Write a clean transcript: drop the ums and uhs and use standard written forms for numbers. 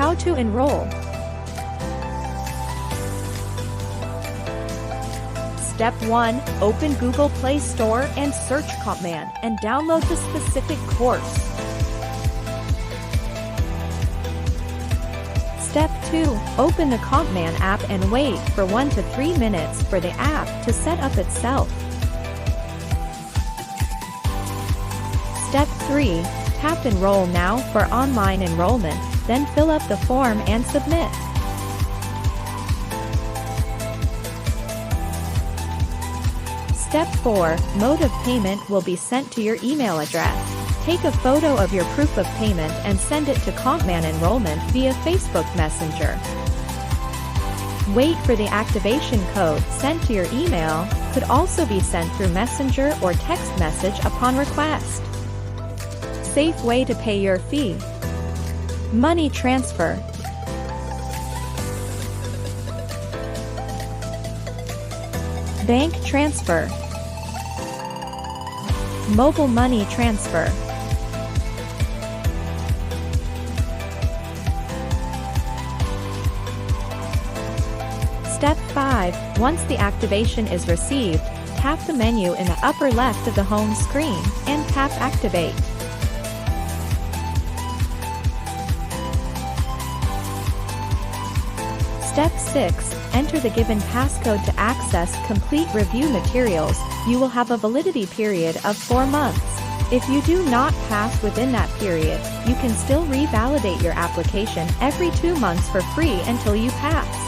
How to enroll. Step 1. Open Google Play Store and search CompMan and download the specific course. Step 2. Open the CompMan app and wait for 1 to 3 minutes for the app to set up itself. Step 3. Tap Enroll Now for online enrollment, then fill up the form and submit. Step 4. Mode of payment will be sent to your email address. Take a photo of your proof of payment and send it to CompMan Enrollment via Facebook Messenger. Wait for the activation code sent to your email, could also be sent through Messenger or text message upon request. Safe way to pay your fee. Money transfer. Bank transfer. Mobile money transfer. Step 5. Once the activation is received, tap the menu in the upper left of the home screen, and tap Activate. Step 6. Enter the given passcode to access complete review materials. You will have a validity period of 4 months. If you do not pass within that period, you can still revalidate your application every 2 months for free until you pass.